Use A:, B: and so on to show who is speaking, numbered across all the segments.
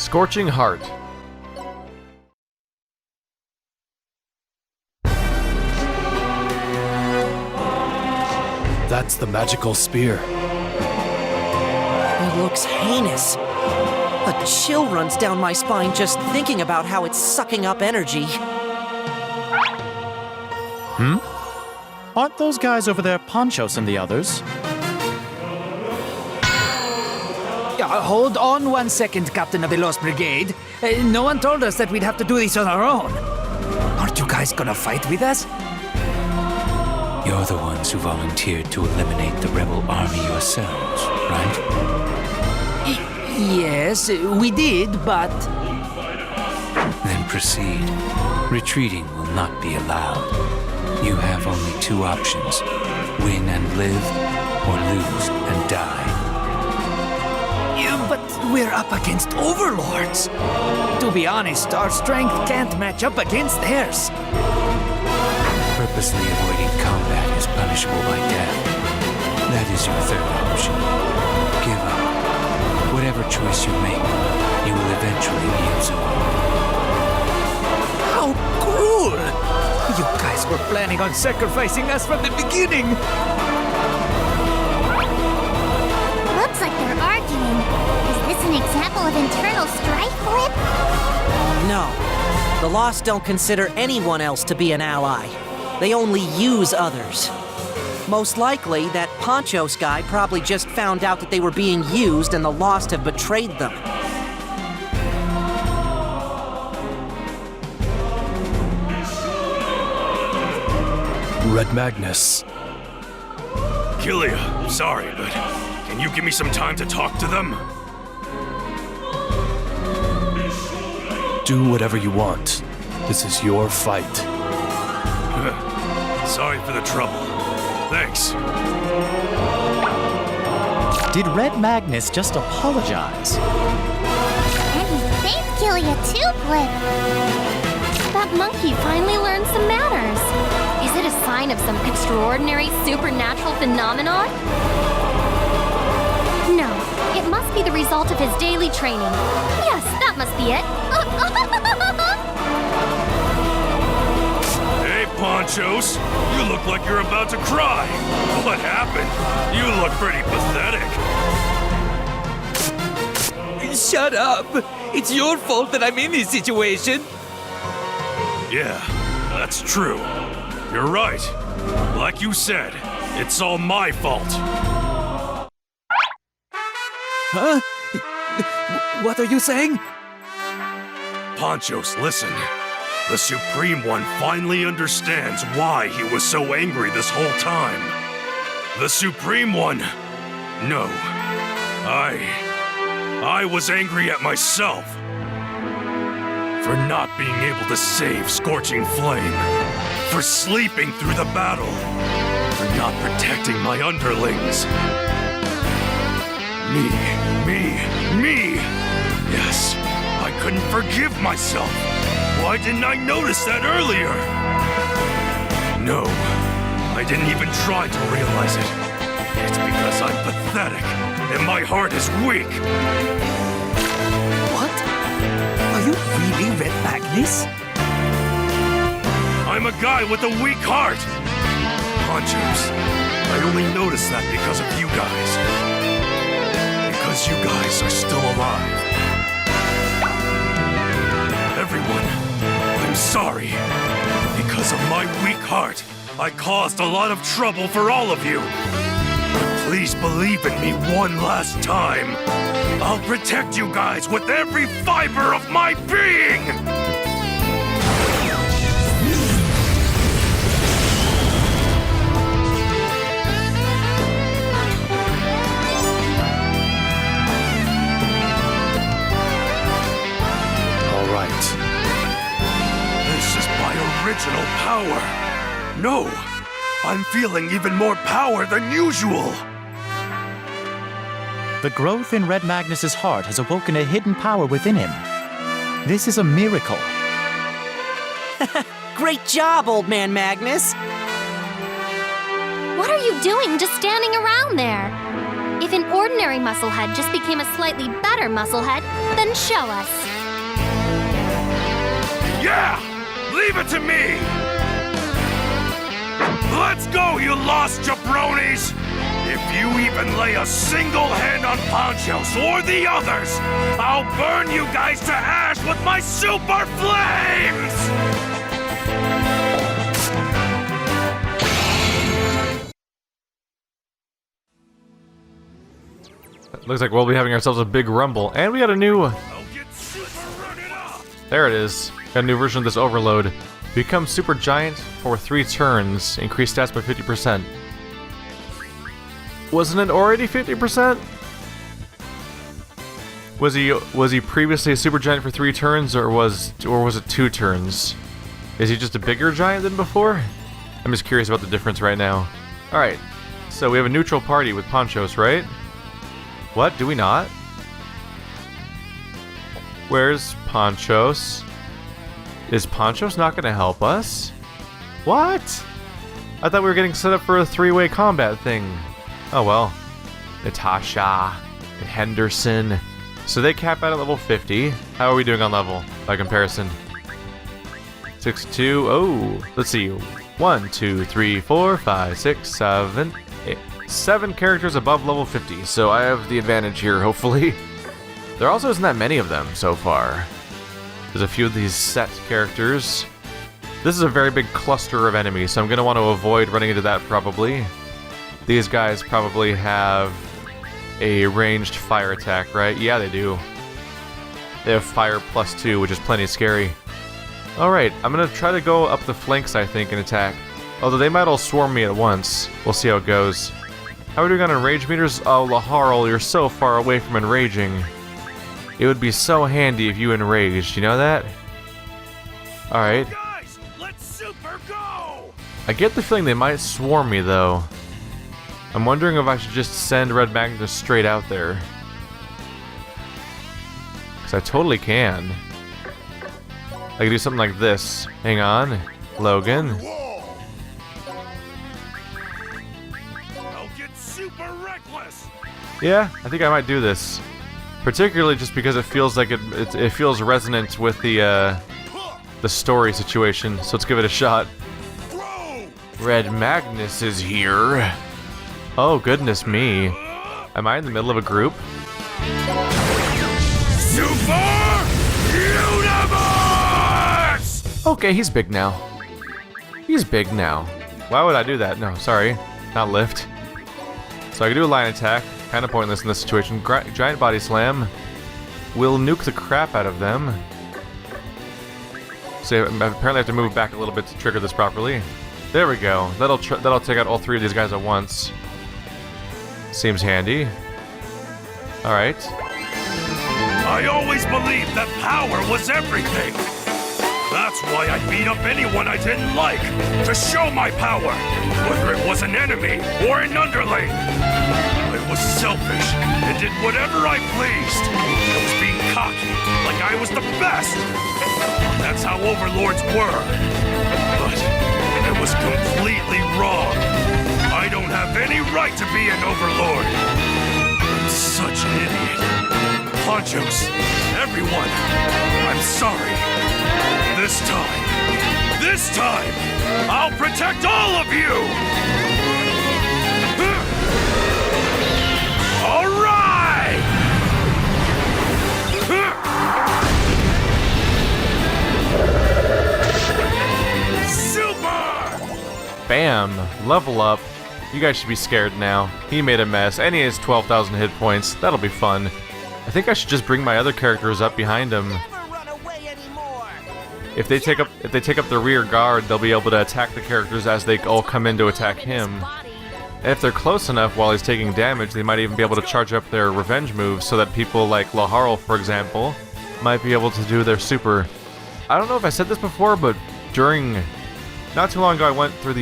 A: Scorching Heart.
B: That's the magical spear.
C: It looks heinous. A chill runs down my spine just thinking about how it's sucking up energy.
D: Aren't those guys over there Ponchos and the others?
E: Hold on 1 second, Captain of the Lost Brigade. No one told us that we'd have to do this on our own. Aren't you guys gonna fight with us?
F: You're the ones who volunteered to eliminate the rebel army yourselves, right?
E: Yes, we did, but...
F: Then proceed. Retreating will not be allowed. You have only two options. Win and live, or lose and die.
E: But we're up against Overlords. To be honest, our strength can't match up against theirs.
F: Purposely avoiding combat is punishable by death. That is your third option. Give up. Whatever choice you make, you will eventually be absorbed.
E: How cruel! You guys were planning on sacrificing us from the beginning.
G: Looks like they're arguing. Is this an example of internal strife, Flip?
C: No. The Lost don't consider anyone else to be an ally. They only use others. Most likely, that Ponchos guy probably just found out that they were being used and the Lost have betrayed them.
B: Red Magnus.
H: Killia, sorry, but can you give me some time to talk to them?
B: Do whatever you want. This is your fight.
H: Sorry for the trouble. Thanks.
D: Did Red Magnus just apologize?
G: And he thanked Killia too, Flip. That monkey finally learned some manners. Is it a sign of some extraordinary supernatural phenomenon? No, it must be the result of his daily training. Yes, that must be it.
H: Hey, Ponchos. You look like you're about to cry. What happened? You look pretty pathetic.
E: Shut up! It's your fault that I'm in this situation.
H: Yeah, that's true. You're right. Like you said, it's all my fault.
E: Huh? What are you saying?
H: Ponchos, listen. The Supreme One finally understands why he was so angry this whole time. The Supreme One... No. I was angry at myself. For not being able to save Scorching Flame. For sleeping through the battle. For not protecting my underlings. Me! Yes, I couldn't forgive myself. Why didn't I notice that earlier? No, I didn't even try to realize it. It's because I'm pathetic and my heart is weak.
E: What? Are you really Red Magnus?
H: I'm a guy with a weak heart. Ponchos, I only noticed that because of you guys. Because you guys are still alive. Everyone, I'm sorry. Because of my weak heart, I caused a lot of trouble for all of you. But please believe in me one last time. I'll protect you guys with every fiber of my being! This is my original power. No, I'm feeling even more power than usual.
D: The growth in Red Magnus's heart has awoken a hidden power within him. This is a miracle.
C: Great job, old man Magnus.
G: What are you doing just standing around there? If an ordinary musclehead just became a slightly better musclehead, then show us.
H: Yeah! Leave it to me! Let's go, you lost jabronis! If you even lay a single hand on Ponchos or the others, I'll burn you guys to ash with my super flames!
A: Looks like we'll be having ourselves a big rumble, and we got a new... There it is. Got a new version of this Overload. Become super giant for 3 turns. Increase stats by 50%. Wasn't it already 50%? Was he previously a super giant for 3 turns, or was it 2 turns? Is he just a bigger giant than before? I'm just curious about the difference right now. Alright, so we have a neutral party with Ponchos, right? What? Do we not? Where's Ponchos? Is Ponchos not gonna help us? What? I thought we were getting set up for a 3-way combat thing. Oh well. Natasha and Henderson. So they cap out at level 50. How are we doing on level by comparison? 62. Oh, let's see. 1, 2, 3, 4, 5, 6, 7, 8. 7 characters above level 50, so I have the advantage here, hopefully. There also isn't that many of them so far. There's a few of these set characters. This is a very big cluster of enemies, so I'm going to want to avoid running into that probably. These guys probably have a ranged fire attack, right? Yeah, they do. They have fire +2, which is plenty scary. Alright, I'm going to try to go up the flanks, I think, and attack. Although they might all swarm me at once. We'll see how it goes. How are we doing on enrage meters? Oh, Laharl, you're so far away from enraging. It would be so handy if you enraged, you know that? Alright.
H: Guys, let's super go!
A: I get the feeling they might swarm me, though. I'm wondering if I should just send Red Magnus straight out there. Because I totally can. I could do something like this. Hang on. Logan.
H: I'll get super reckless!
A: Yeah, I think I might do this. Particularly just because it feels like it feels resonant with the story situation. So let's give it a shot. Red Magnus is here. Oh goodness me. Am I in the middle of a group?
H: Super Universe!
A: Okay, he's big now. He's big now. Why would I do that? No, sorry. Not lift. So I can do a line attack. Kind of pointless in this situation. Giant body slam. Will nuke the crap out of them. So apparently I have to move back a little bit to trigger this properly. There we go. That'll take out all 3 of these guys at once. Seems handy. Alright.
H: I always believed that power was everything. That's why I beat up anyone I didn't like, to show my power, whether it was an enemy or an underling. I was selfish and did whatever I pleased. I was being cocky, like I was the best. That's how Overlords were. But it was completely wrong. I don't have any right to be an Overlord. I'm such an idiot. Ponchos, everyone, I'm sorry. This time, I'll protect all of you! All right! Super!
A: Bam! Level up. You guys should be scared now. He made a mess, and he has 12,000 hit points. That'll be fun. I think I should just bring my other characters up behind him. If they take up the rear guard, they'll be able to attack the characters as they all come in to attack him. And if they're close enough while he's taking damage, they might even be able to charge up their revenge moves so that people like Laharl, for example, might be able to do their super. I don't know if I said this before, but not too long ago I went through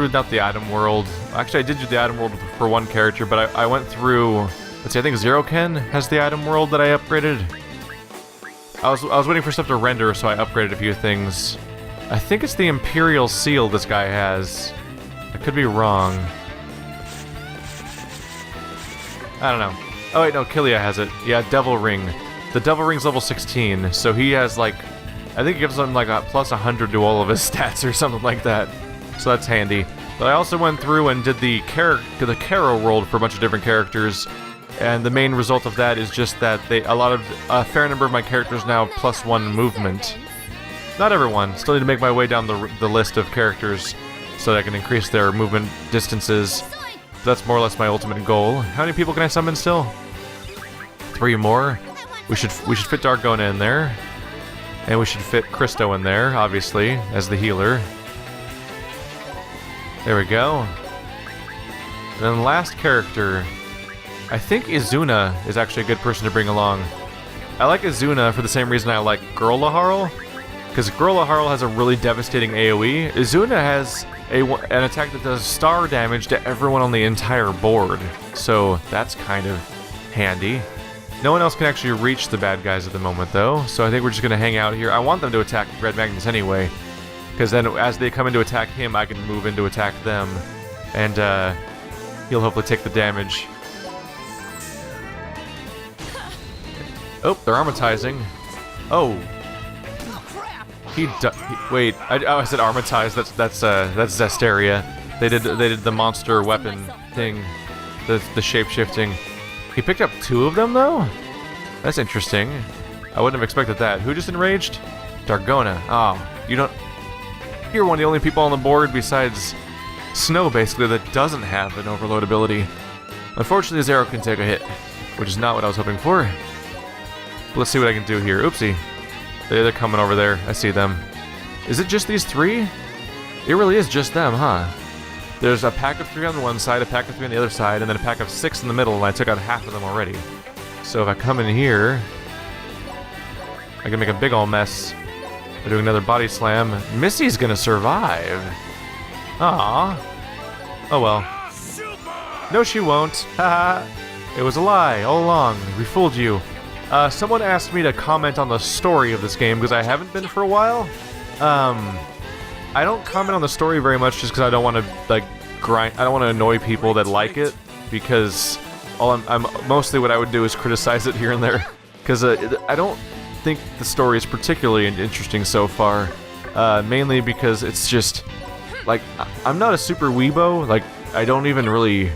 A: not the item world. Actually, I did do the item world for one character, but I went through, let's see, I think Zero Ken has the item world that I upgraded. I was waiting for stuff to render, so I upgraded a few things. I think it's the Imperial Seal this guy has. I could be wrong. I don't know. Oh wait, no, Killia has it. Yeah, Devil Ring. The Devil Ring's level 16, so he has like, I think it gives him like a plus 100 to all of his stats or something like that. So that's handy. But I also went through and did the Caro world for a bunch of different characters, and the main result of that is just that a fair number of my characters now have +1 movement. Not everyone. Still need to make my way down the list of characters so that I can increase their movement distances. That's more or less my ultimate goal. How many people can I summon still? 3 more. We should fit Dargona in there, and we should fit Christo in there, obviously, as the healer. There we go. And then the last character, I think Izuna is actually a good person to bring along. I like Izuna for the same reason I like Girl Laharl, because Girl Laharl has a really devastating AoE. Izuna has an attack that does star damage to everyone on the entire board, so that's kind of handy. No one else can actually reach the bad guys at the moment, though, so I think we're just going to hang out here. I want them to attack Red Magnus anyway, because then as they come in to attack him, I can move in to attack them, and he'll hopefully take the damage. Oh, they're armatizing. Oh. Wait, I said armatized. That's Zesteria. They did the monster weapon thing, the shape-shifting. He picked up 2 of them though? That's interesting. I wouldn't have expected that. Who just enraged? Dargona. Oh, you're one of the only people on the board besides Snow, basically, that doesn't have an overload ability. Unfortunately, Zero can take a hit, which is not what I was hoping for. But let's see what I can do here. Oopsie. They're coming over there. I see them. Is it just these 3? It really is just them, huh? There's a pack of 3 on the one side, a pack of 3 on the other side, and then a pack of 6 in the middle, and I took out half of them already. So if I come in here, I can make a big ol' mess. We're doing another body slam. Missy's gonna survive. Aww. Oh well. No, she won't. Haha. It was a lie all along. We fooled you. Someone asked me to comment on the story of this game because I haven't been for a while. I don't comment on the story very much just because I don't want to grind. I don't want to annoy people that like it, because I'm mostly what I would do is criticize it here and there, because I don't think the story is particularly interesting so far. Mainly because it's just like I'm not a super weebo. Like I don't even really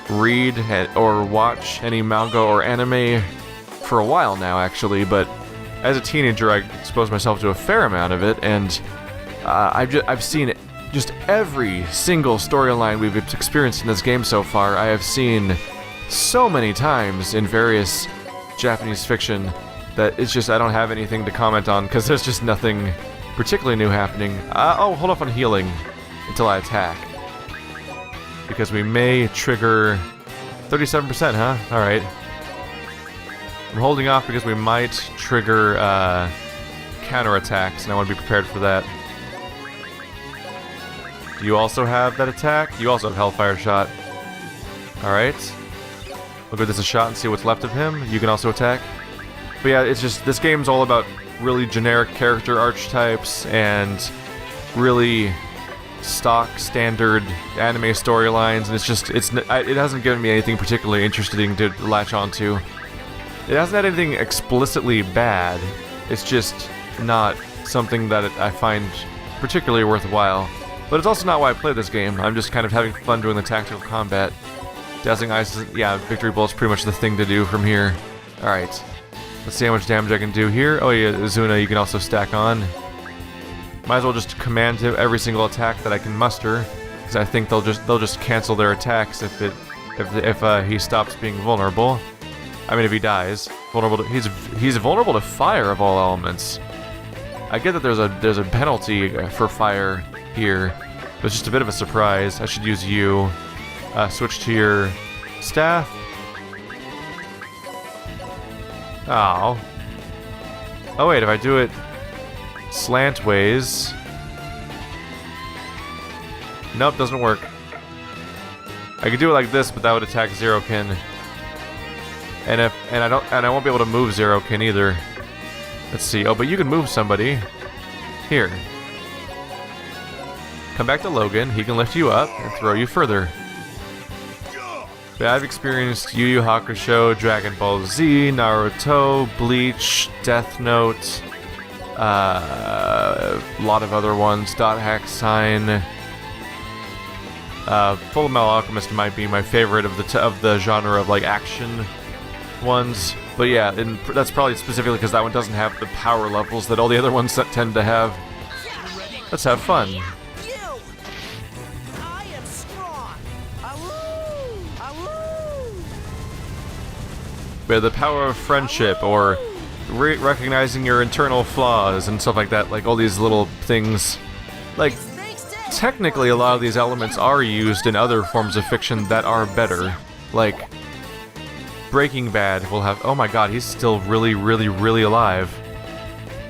A: read or watch any manga or anime for a while now, actually. But as a teenager, I exposed myself to a fair amount of it, and I've seen just every single storyline we've experienced in this game so far. I have seen so many times in various Japanese fiction that it's just I don't have anything to comment on because there's just nothing particularly new happening. Oh, hold off on healing until I attack, because we may trigger 37%, huh? Alright. I'm holding off because we might trigger counterattacks, and I want to be prepared for that. Do you also have that attack? You also have Hellfire Shot. Alright. We'll give this a shot and see what's left of him. You can also attack. But yeah, it's just, this game's all about really generic character archetypes and really stock, standard anime storylines, and it's just, it hasn't given me anything particularly interesting to latch onto. It hasn't had anything explicitly bad. It's just not something that I find particularly worthwhile. But it's also not why I play this game. I'm just kind of having fun doing the tactical combat. Dazzling Eyes is, yeah, Victory Bolt's pretty much the thing to do from here. Alright. Let's see how much damage I can do here. Oh yeah, Izuna you can also stack on. Might as well just command him every single attack that I can muster, because I think they'll just cancel their attacks if he stops being vulnerable. I mean, if he dies. Vulnerable to, he's vulnerable to fire of all elements. I get that there's a penalty for fire here, but it's just a bit of a surprise. I should use you. Switch to your staff. Oh. Oh wait, if I do it slantways. Nope, doesn't work. I could do it like this, but that would attack Zerokin. And I won't be able to move Zerokin either. Let's see. Oh, but you can move somebody. Here. Come back to Logan. He can lift you up and throw you further. But I've experienced Yu Yu Hakusho, Dragon Ball Z, Naruto, Bleach, Death Note, a lot of other ones, Dot Hack Sign. Full Metal Alchemist might be my favorite of the genre of like action ones. But yeah, that's probably specifically because that one doesn't have the power levels that all the other ones tend to have. Let's have fun. But the power of friendship, or recognizing your internal flaws and stuff like that, like all these little things. Like, technically a lot of these elements are used in other forms of fiction that are better. Like, Breaking Bad will have... Oh my god, he's still really, really, really alive.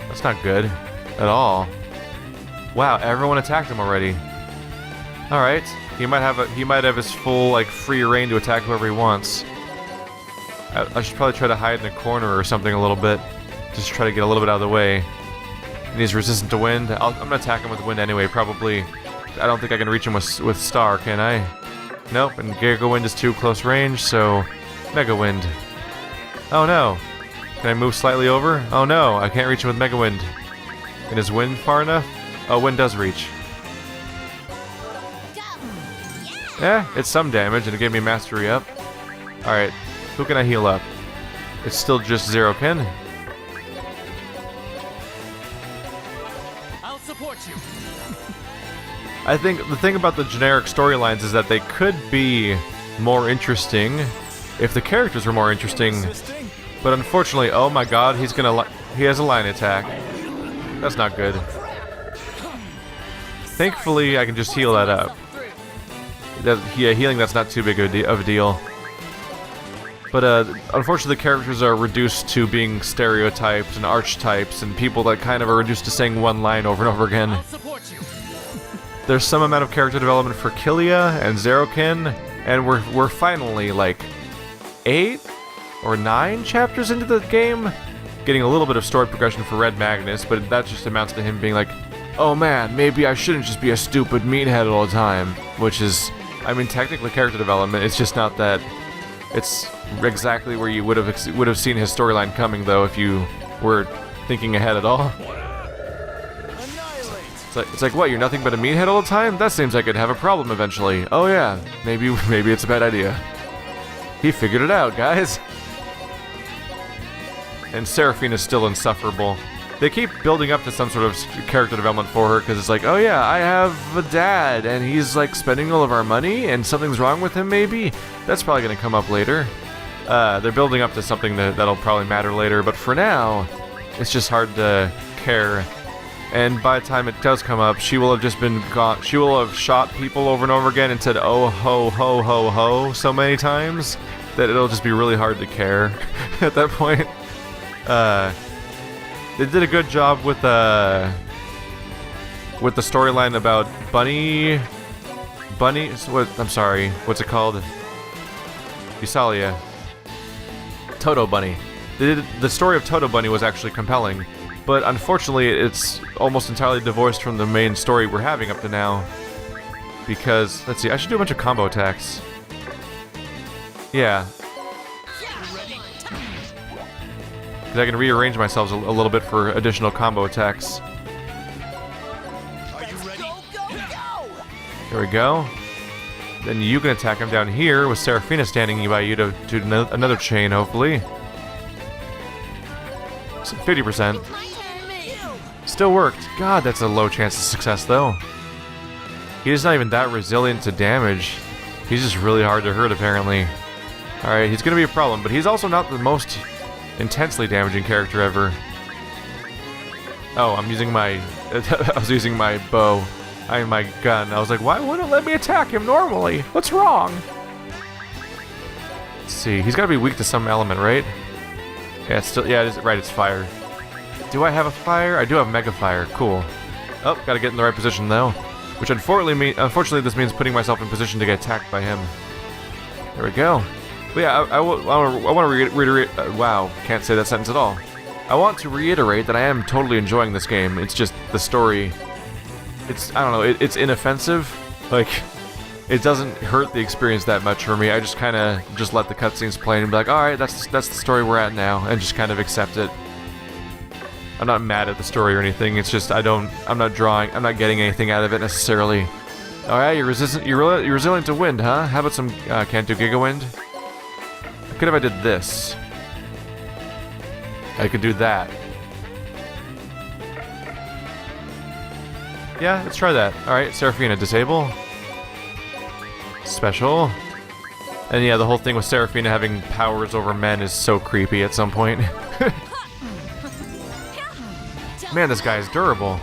A: That's not good at all. Wow, everyone attacked him already. Alright, he might have his full, like, free reign to attack whoever he wants. I should probably try to hide in a corner or something a little bit. Just try to get a little bit out of the way. And he's resistant to wind. I'm gonna attack him with wind anyway, probably. I don't think I can reach him with Star, can I? Nope, and Giga Wind is too close range, so... Mega Wind. Oh no! Can I move slightly over? Oh no, I can't reach him with Mega Wind. And is wind far enough? Oh, wind does reach. Yeah, it's some damage, and it gave me mastery up. Alright. Who can I heal up? It's still just Zero Ken.
B: I'll support you.
A: I think the thing about the generic storylines is that they could be more interesting if the characters were more interesting. But unfortunately, oh my god, he has a line attack. That's not good. Thankfully, I can just heal that up. Yeah, healing that's not too big of a deal. But unfortunately, the characters are reduced to being stereotypes and archetypes, and people that kind of are reduced to saying one line over and over again. There's some amount of character development for Killia and Zeroken, and we're finally like 8 or 9 chapters into the game, getting a little bit of story progression for Red Magnus, but that just amounts to him being like, oh man, maybe I shouldn't just be a stupid meathead all the time, which is, I mean, technically character development. It's just not that. It's exactly where you would have seen his storyline coming, though, if you were thinking ahead at all. It's like, what, you're nothing but a meathead all the time? That seems like it'd have a problem eventually. Oh yeah, maybe it's a bad idea. He figured it out, guys. And Seraphina is still insufferable. They keep building up to some sort of character development for her, because it's like, oh yeah, I have a dad, and he's like spending all of our money, and something's wrong with him maybe? That's probably going to come up later. They're building up to something that'll probably matter later, but for now, it's just hard to care. And by the time it does come up, she will have just been gone. She will have shot people over and over again and said, oh ho ho ho ho, so many times that it'll just be really hard to care at that point. They did a good job with the storyline about Bunny. I'm sorry. What's it called? Visalia. Toto Bunny. The story of Toto Bunny was actually compelling, but unfortunately, it's almost entirely divorced from the main story we're having up to now. Because let's see, I should do a bunch of combo attacks. Yeah. Because I can rearrange myself a little bit for additional combo attacks. There we go. Then you can attack him down here with Seraphina standing by you to do another chain, hopefully. So 50%. Still worked. God, that's a low chance of success, though. He's not even that resilient to damage. He's just really hard to hurt, apparently. Alright, he's gonna be a problem, but he's also not the most intensely damaging character ever. Oh, I'm using my... I was using my bow. I mean my gun. I was like, why wouldn't it let me attack him normally? What's wrong? Let's see. He's gotta be weak to some element, right? Yeah, it's still... Yeah, it is, right, it's fire. Do I have a fire? I do have Mega Fire. Cool. Oh, gotta get in the right position, though. Which unfortunately this means putting myself in position to get attacked by him. There we go. But yeah, I want to reiterate... wow, can't say that sentence at all. I want to reiterate that I am totally enjoying this game. It's just the story... It's, I don't know, it's inoffensive. Like, it doesn't hurt the experience that much for me. I just kind of just let the cutscenes play and be like, all right, that's the story we're at now, and just kind of accept it. I'm not mad at the story or anything. It's just I'm not getting anything out of it necessarily. All right, you're resilient to wind, huh? How about some can't do Giga Wind? I could have I did this. I could do that. Yeah, let's try that. All right, Seraphina, disable. Special. And yeah, the whole thing with Seraphina having powers over men is so creepy at some point. Man, this guy is durable.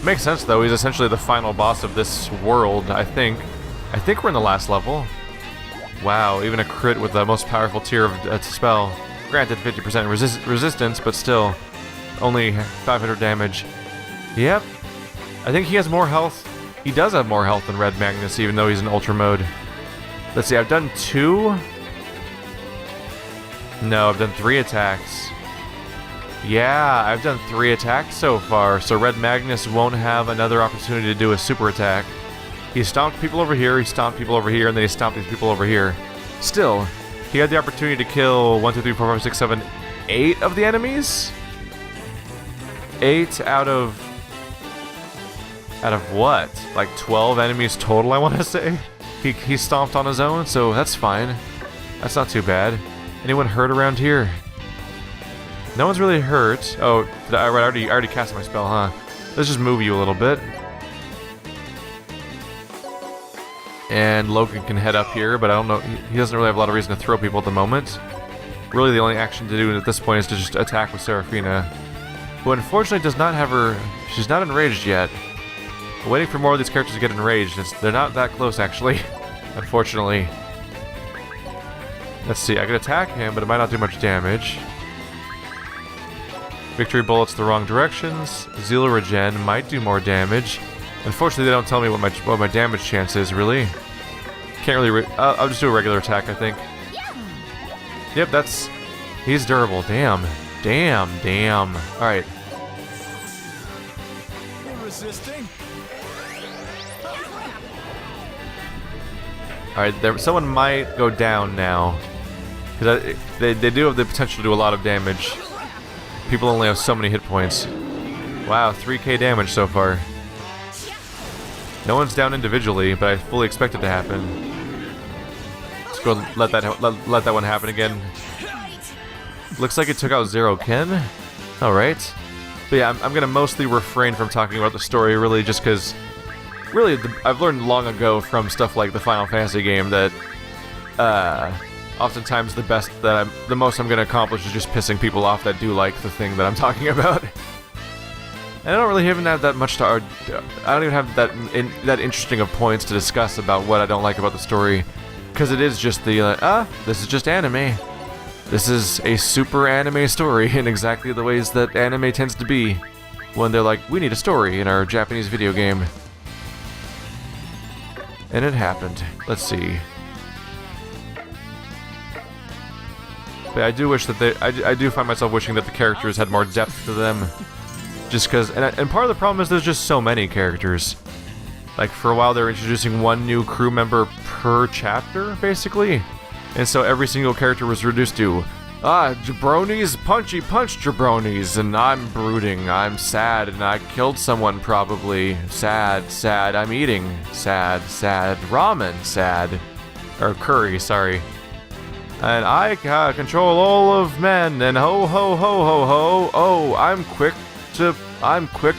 A: Makes sense though, he's essentially the final boss of this world, I think. I think we're in the last level. Wow, even a crit with the most powerful tier of spell. Granted, 50% resistance, but still. Only 500 damage. Yep. I think he has more health. He does have more health than Red Magnus, even though he's in Ultra Mode. Let's see, I've done 2? No, I've done 3 attacks. Yeah, I've done 3 attacks so far, so Red Magnus won't have another opportunity to do a super attack. He stomped people over here, he stomped people over here, and then he stomped these people over here. Still, he had the opportunity to kill 1, 2, 3, 4, 5, 6, 7, 8 of the enemies? 8 out of what? Like 12 enemies total, I want to say? He stomped on his own, so that's fine. That's not too bad. Anyone hurt around here? No one's really hurt. Oh, I already cast my spell, huh? Let's just move you a little bit. And Logan can head up here, but I don't know. He doesn't really have a lot of reason to throw people at the moment. Really, the only action to do at this point is to just attack with Seraphina, who unfortunately does not have her. She's not enraged yet. I'm waiting for more of these characters to get enraged. They're not that close, actually. Unfortunately. Let's see. I can attack him, but it might not do much damage. Victory bullets the wrong directions. Zeal regen might do more damage. Unfortunately, they don't tell me what my damage chance is, really. Can't really... I'll just do a regular attack, I think. Yep, that's... He's durable. Damn. Damn. Alright.
B: Resisting?
A: Alright, someone might go down now. Because they do have the potential to do a lot of damage. People only have so many hit points. Wow, 3k damage so far. No one's down individually, but I fully expect it to happen. Let's go let that one happen again. Looks like it took out Zero Ken. Alright. But yeah, I'm gonna mostly refrain from talking about the story, really, just because... Really, I've learned long ago from stuff like the Final Fantasy game that... oftentimes the most I'm gonna accomplish is just pissing people off that do like the thing that I'm talking about. And I don't really even have that much to... I don't even have that interesting of points to discuss about what I don't like about the story. Because it is just the, this is just anime. This is a super anime story in exactly the ways that anime tends to be. When they're like, we need a story in our Japanese video game. And it happened. Let's see. But I do wish that I do find myself wishing that the characters had more depth to them. Just because, and part of the problem is there's just so many characters. Like, for a while they were introducing one new crew member per chapter, basically. And so every single character was reduced to, jabronis, punchy punch jabronis, and I'm brooding, I'm sad, and I killed someone probably. Sad, I'm eating. Sad, ramen, sad. Or curry, sorry. And I control all of men, and ho, oh, I'm quick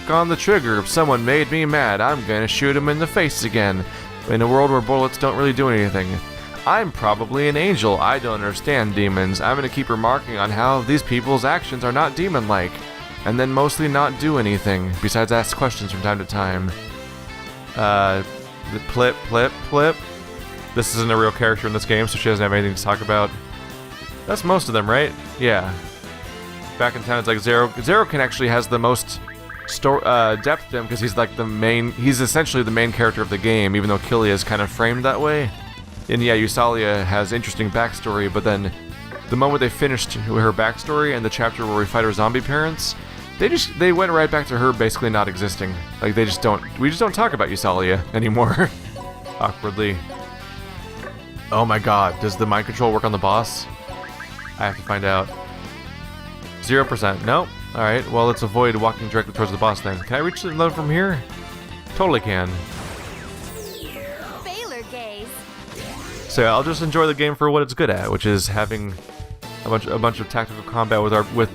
A: on the trigger. If someone made me mad, I'm gonna shoot him in the face again. In a world where bullets don't really do anything. I'm probably an angel. I don't understand demons. I'm gonna keep remarking on how these people's actions are not demon-like. And then mostly not do anything, besides ask questions from time to time. Plip. This isn't a real character in this game, so she doesn't have anything to talk about. That's most of them, right? Yeah. Back in town, it's like Zero Ken actually has the most depth to him because he's like he's essentially the main character of the game, even though Killia is kind of framed that way. And yeah, Eusalia has interesting backstory, but then the moment they finished her backstory and the chapter where we fight her zombie parents, They went right back to her basically not existing. Like we just don't talk about Eusalia anymore. Awkwardly. Oh my god, does the mind control work on the boss? I have to find out. 0%. Nope. Alright, well let's avoid walking directly towards the boss then. Can I reach the level from here? Totally can.
G: Baylor gaze.
A: So yeah, I'll just enjoy the game for what it's good at, which is having a bunch of tactical combat with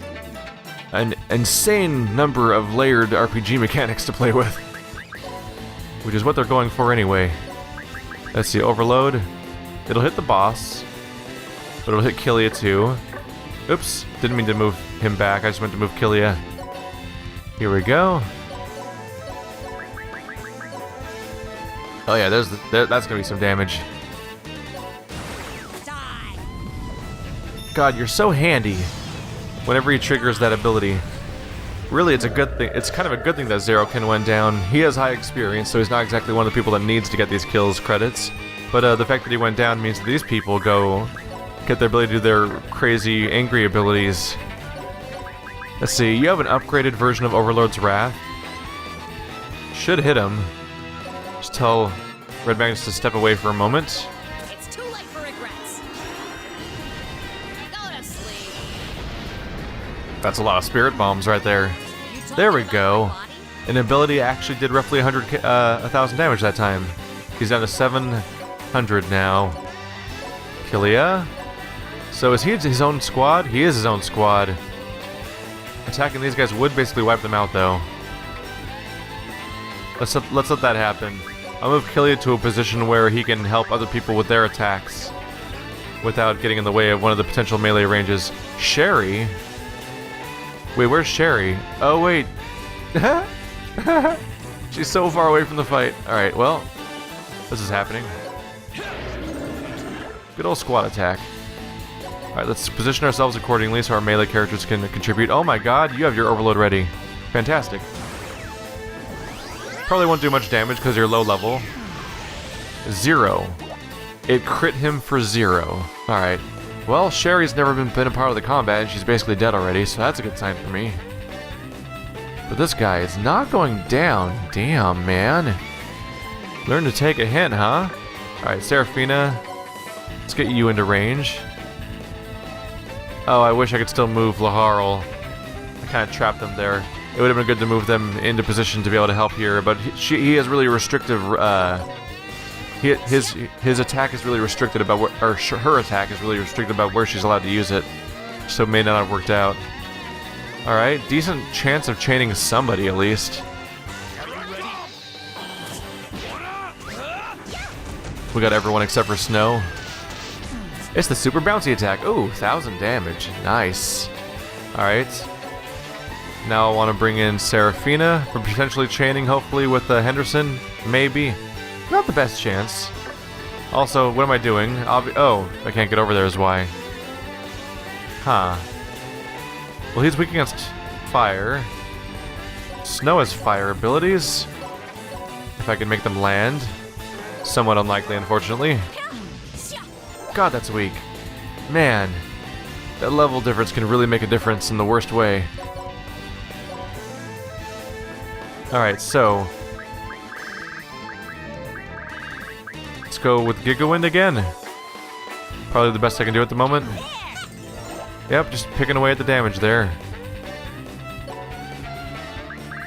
A: an insane number of layered RPG mechanics to play with. Which is what they're going for anyway. Let's see, Overload. It'll hit the boss, but it'll hit Killia too. Oops, didn't mean to move him back, I just meant to move Killia. Here we go. Oh yeah, that's gonna be some damage. God, you're so handy whenever he triggers that ability. Really, it's a good thing. It's kind of a good thing that Zeroken went down. He has high experience, so he's not exactly one of the people that needs to get these kills credits. But the fact that he went down means that these people get their ability to do their crazy, angry abilities. Let's see, you have an upgraded version of Overlord's Wrath. Should hit him. Just tell Red Magnus to step away for a moment.
G: It's too late for regrets. Go to sleep.
A: That's a lot of spirit bombs right there. There we go. An ability actually did roughly 1,000 damage that time. He's down to 700 now. Killia. So is he his own squad? He is his own squad. Attacking these guys would basically wipe them out, though. Let's let that happen. I'll move Killia to a position where he can help other people with their attacks without getting in the way of one of the potential melee ranges. Sherry? Wait, where's Sherry? Oh, wait. She's so far away from the fight. Alright, well, this is happening. Good old squad attack. Alright, let's position ourselves accordingly so our melee characters can contribute. Oh my god, you have your overload ready. Fantastic. Probably won't do much damage because you're low level. 0. It crit him for 0. Alright. Well, Sherry's never been a part of the combat and she's basically dead already, so that's a good sign for me. But this guy is not going down. Damn, man. Learn to take a hint, huh? Alright, Seraphina. Let's get you into range. Oh, I wish I could still move Laharl. I kind of trapped them there. It would have been good to move them into position to be able to help here, but he has really restrictive. His attack is really restricted about where, or her attack is really restricted about where she's allowed to use it, so it may not have worked out. All right, decent chance of chaining somebody at least. We got everyone except for Snow. It's the super bouncy attack. Ooh, 1,000 damage. Nice. Alright. Now I want to bring in Seraphina for potentially chaining, hopefully, with Henderson. Maybe. Not the best chance. Also, what am I doing? Oh, I can't get over there is why. Huh. Well, he's weak against fire. Snow has fire abilities. If I can make them land. Somewhat unlikely, unfortunately. God, that's weak. Man, that level difference can really make a difference in the worst way. Alright, so let's go with Gigawind again. Probably the best I can do at the moment. Yep, just picking away at the damage there.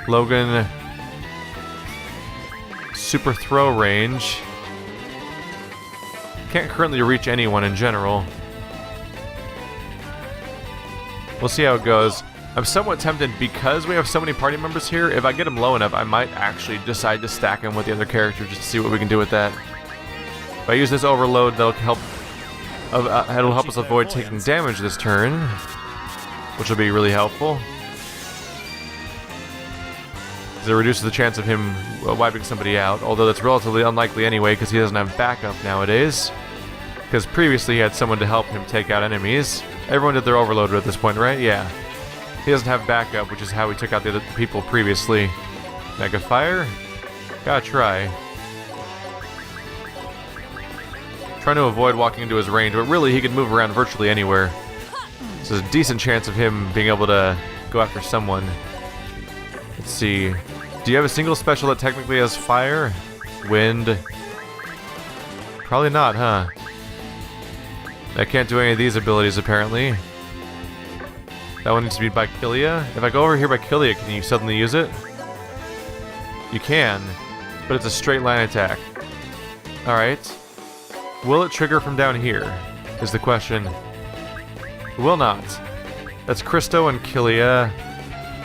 A: Logan, super throw range. Can't currently reach anyone in general. We'll see how it goes. I'm somewhat tempted because we have so many party members here. If I get him low enough, I might actually decide to stack him with the other character just to see what we can do with that. If I use this overload, that'll help. It'll help us avoid taking damage this turn, which will be really helpful. It reduces the chance of him wiping somebody out, although that's relatively unlikely anyway because he doesn't have backup nowadays. Because previously he had someone to help him take out enemies. Everyone did their overload at this point, right? Yeah. He doesn't have backup, which is how we took out the other people previously. Mega Fire? Gotta try. Trying to avoid walking into his range, but really he can move around virtually anywhere. So there's a decent chance of him being able to go after someone. Let's see. Do you have a single special that technically has fire? Wind? Probably not, huh? I can't do any of these abilities, apparently. That one needs to be by Killia. If I go over here by Killia, can you suddenly use it? You can, but it's a straight line attack. Alright. Will it trigger from down here? Is the question. It will not. That's Christo and Killia.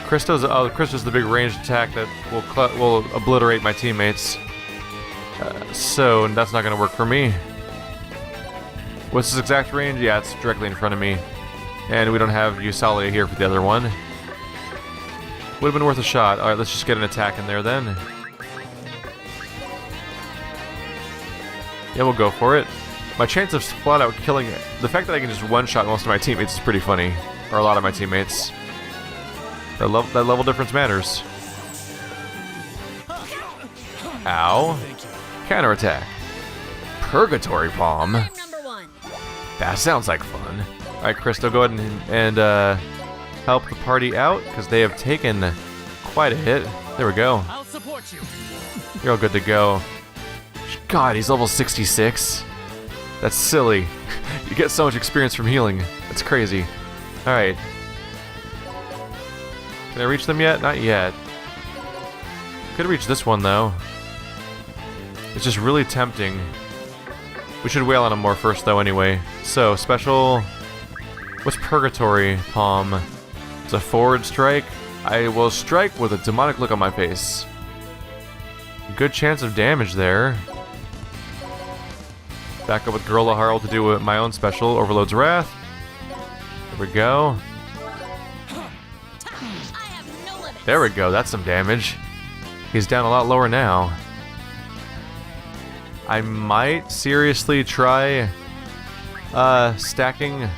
A: Christo's the big ranged attack that will obliterate my teammates. So that's not going to work for me. What's his exact range? Yeah, it's directly in front of me. And we don't have Usalia here for the other one. Would have been worth a shot. Alright, let's just get an attack in there then. Yeah, we'll go for it. My chance of flat out killing it. The fact that I can just one-shot most of my teammates is pretty funny. Or a lot of my teammates. That level difference matters. Ow. Counterattack. Purgatory Palm. That sounds like fun. Alright, Christo, go ahead and help the party out, because they have taken quite a hit. There we go.
E: I'll support you.
A: You're all good to go. God, he's level 66. That's silly. You get so much experience from healing. That's crazy. Alright. Can I reach them yet? Not yet. Could reach this one, though. It's just really tempting. We should wail on him more first, though, anyway. So, special... What's Purgatory Palm? It's a forward strike. I will strike with a demonic look on my face. Good chance of damage there. Back up with Gorilla Harl to do my own special, Overload's Wrath. There we go. There we go, that's some damage. He's down a lot lower now. I might seriously try stacking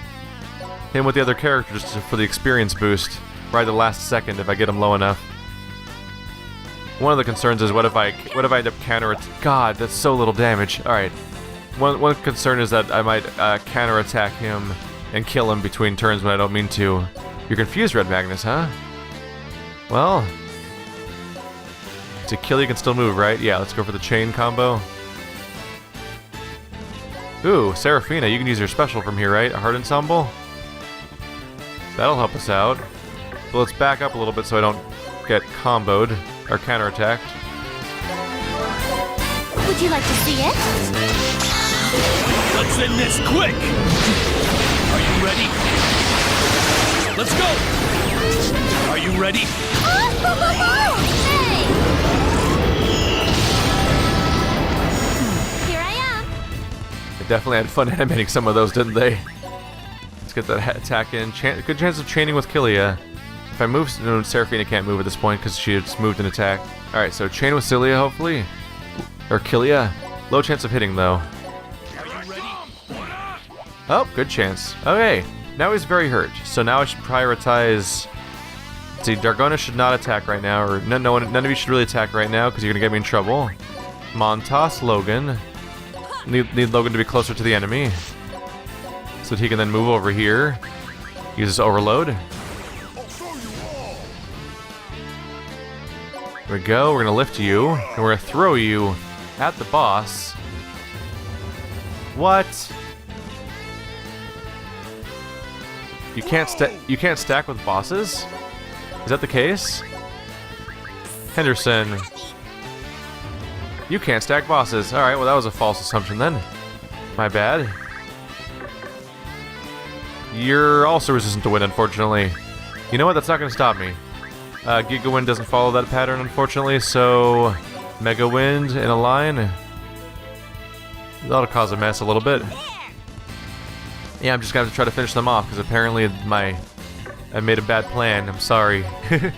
A: him with the other characters for the experience boost right at the last second if I get him low enough. One of the concerns is what if I end up God, that's so little damage. Alright. One concern is that I might counterattack him and kill him between turns when I don't mean to. You're confused, Red Magnus, huh? Well... To kill you can still move, right? Yeah, let's go for the chain combo. Ooh, Seraphina, you can use your special from here, right? A Heart Ensemble? That'll help us out. But let's back up a little bit so I don't get comboed or counterattacked.
G: Would you like to see it?
H: Let's end this quick! Are you ready? Let's go! Are you ready?
G: Hey! Here I am.
A: They definitely had fun animating some of those, didn't they? Let's get that attack in. Good chance of chaining with Killia. If I move... No, Seraphina can't move at this point because she just moved an attack. Alright, so chain with Cilia, hopefully. Or Killia. Low chance of hitting, though. Oh, good chance. Okay, now he's very hurt. So now I should prioritize... Let's see, Dargona should not attack right now. Or none of you should really attack right now because you're going to get me in trouble. Montas, Logan. Need Logan to be closer to the enemy. So that he can then move over here. Use his Overload. There we go, we're gonna lift you, and we're gonna throw you at the boss. What? You can't stack with bosses? Is that the case? Henderson. You can't stack bosses. Alright, well that was a false assumption then. My bad. You're also resistant to wind, unfortunately. You know what? That's not going to stop me. Giga Wind doesn't follow that pattern, unfortunately, so... Mega Wind in a line. That'll cause a mess a little bit. Yeah, I'm just going to have to try to finish them off, because apparently I made a bad plan. I'm sorry. It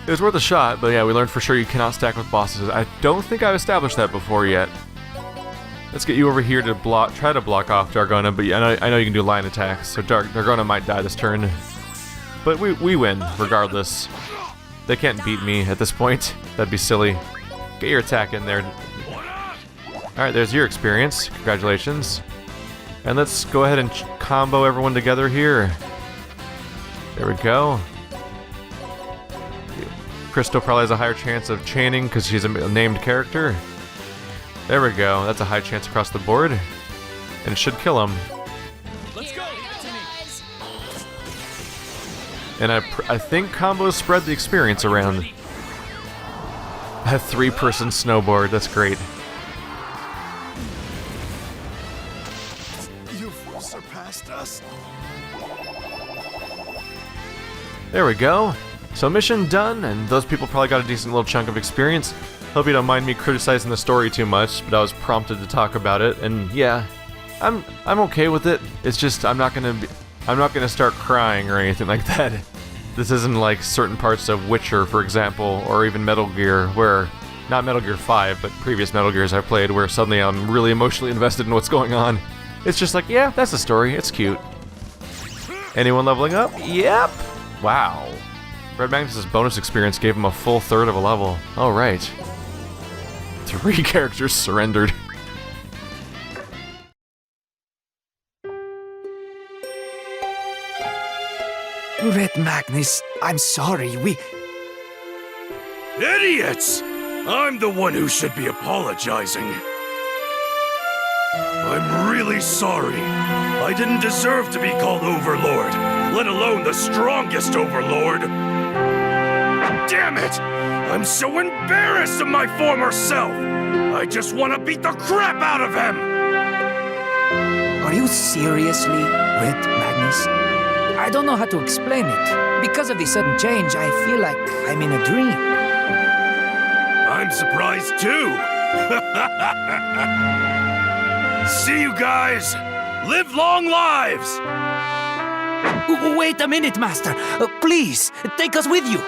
A: was worth a shot, but yeah, we learned for sure you cannot stack with bosses. I don't think I've established that before yet. Let's get you over here to try to block off Dargona, but yeah, I know you can do line attacks, so Dargona might die this turn. But we win, regardless. They can't beat me at this point. That'd be silly. Get your attack in there. Alright, there's your experience. Congratulations. And let's go ahead and combo everyone together here. There we go. Crystal probably has a higher chance of chaining because she's a named character. There we go. That's a high chance across the board. And it should kill him.
B: Let's go!
A: And I think combos spread the experience around. A 3-person snowboard. That's great.
H: You've surpassed us.
A: There we go. So mission done, and those people probably got a decent little chunk of experience. Hope you don't mind me criticizing the story too much, but I was prompted to talk about it, and yeah, I'm okay with it. It's just I'm not gonna start crying or anything like that. This isn't like certain parts of Witcher, for example, or even Metal Gear, where not Metal Gear 5, but previous Metal Gears I've played, where suddenly I'm really emotionally invested in what's going on. It's just like, yeah, that's the story. It's cute. Anyone leveling up? Yep. Wow. Red Magnus' bonus experience gave him a full third of a level. All right. 3 characters surrendered.
E: Red Magnus, I'm sorry,
H: Idiots! I'm the one who should be apologizing. I'm really sorry. I didn't deserve to be called Overlord, let alone the strongest Overlord. Damn it! I'm so embarrassed of my former self! I just want to beat the crap out of him!
E: Are you seriously Red Magnus? I don't know how to explain it. Because of the sudden change, I feel like I'm in a dream.
H: I'm surprised too! See you guys! Live long lives!
E: Wait a minute, Master. Please, take us with you.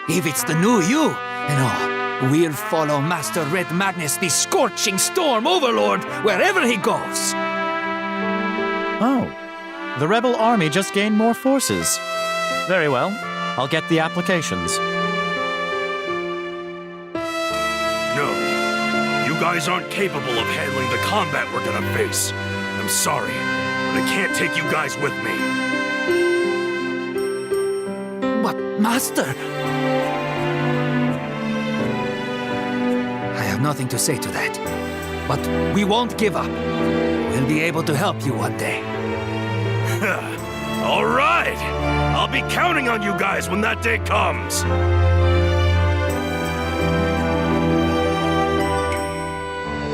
E: If it's the new you, we'll follow Master Red Magnus, the Scorching Storm Overlord, wherever he goes.
D: Oh, the rebel army just gained more forces. Very well, I'll get the applications.
H: No, you guys aren't capable of handling the combat we're gonna face. I'm sorry, but I can't take you guys with me.
E: But, Master... I have nothing to say to that. But we won't give up. We'll be able to help you one day.
H: All right! I'll be counting on you guys when that day comes!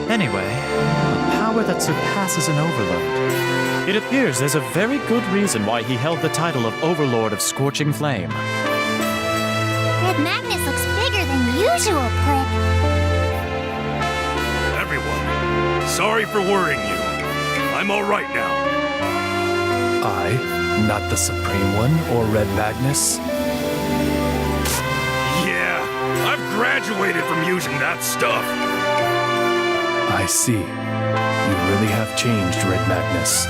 D: Anyway, a power that surpasses an Overlord. It appears there's a very good reason why he held the title of Overlord of Scorching Flame.
G: Red Magnus looks bigger than usual, Click.
H: Everyone, sorry for worrying you. I'm all right now.
B: I, not the Supreme One or Red Magnus?
H: Yeah, I've graduated from using that stuff.
B: I see. You really have changed, Red Magnus.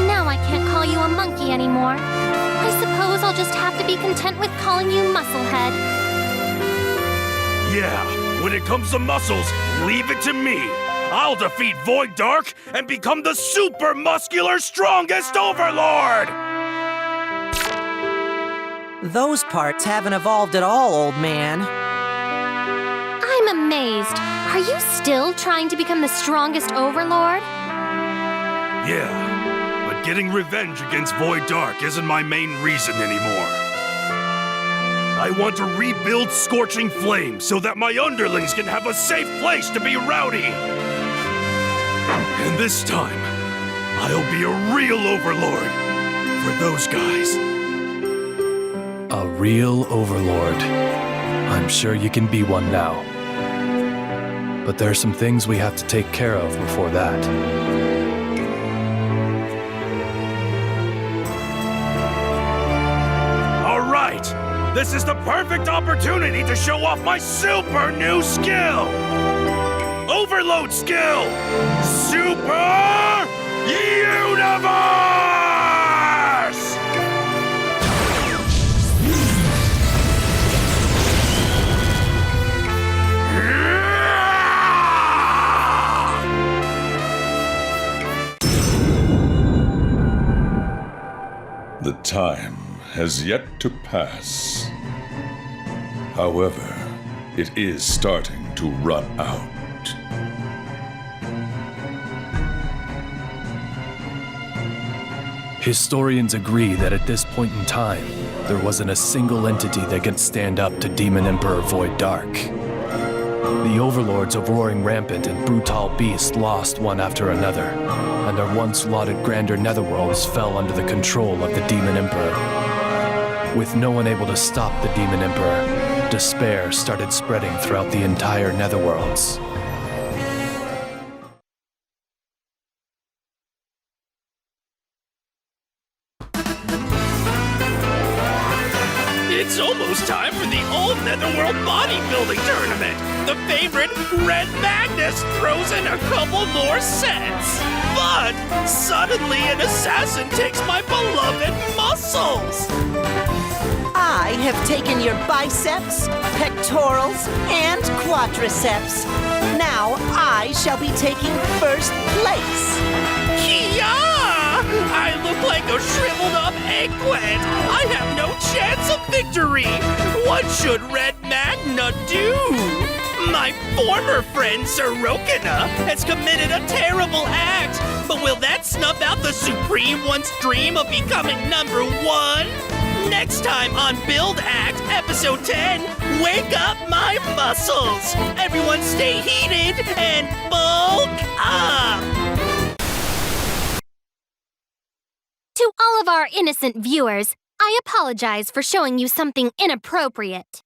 G: Now I can't call you a monkey anymore. I suppose I'll just have to be content with calling you Musclehead.
H: Yeah, when it comes to muscles, leave it to me. I'll defeat Void Dark and become the super muscular strongest Overlord!
C: Those parts haven't evolved at all, old man.
G: I'm amazed. Are you still trying to become the strongest Overlord?
H: Yeah, but getting revenge against Void Dark isn't my main reason anymore. I want to rebuild Scorching Flame so that my underlings can have a safe place to be rowdy. And this time, I'll be a real Overlord for those guys.
B: A real Overlord. I'm sure you can be one now. But there are some things we have to take care of before that.
H: All right! This is the perfect opportunity to show off my super new skill! Overload skill! Super Universe!
I: The time has yet to pass. However, it is starting to run out.
B: Historians agree that at this point in time, there wasn't a single entity that could stand up to Demon Emperor Void Dark. The overlords of Roaring Rampant and Brutal Beast lost one after another, and their once lauded grander Netherworlds fell under the control of the Demon Emperor. With no one able to stop the Demon Emperor, despair started spreading throughout the entire Netherworlds.
J: It's almost time for the old Netherworld bodybuilding tournament. The favorite, Red Magnus, throws in a couple more sets. But suddenly an assassin takes my beloved muscles.
C: I have taken your biceps, pectorals, and quadriceps. Now I shall be taking first place.
J: Kia! I look like a shriveled up eggplant. I have no chance of victory. What should Red Magna do? My former friend Seraphina has committed a terrible act, but will that snuff out the Supreme One's dream of becoming number one? Next time on Build Act, Episode 10, Wake Up My Muscles! Everyone stay heated and bulk up!
G: To all of our innocent viewers, I apologize for showing you something inappropriate.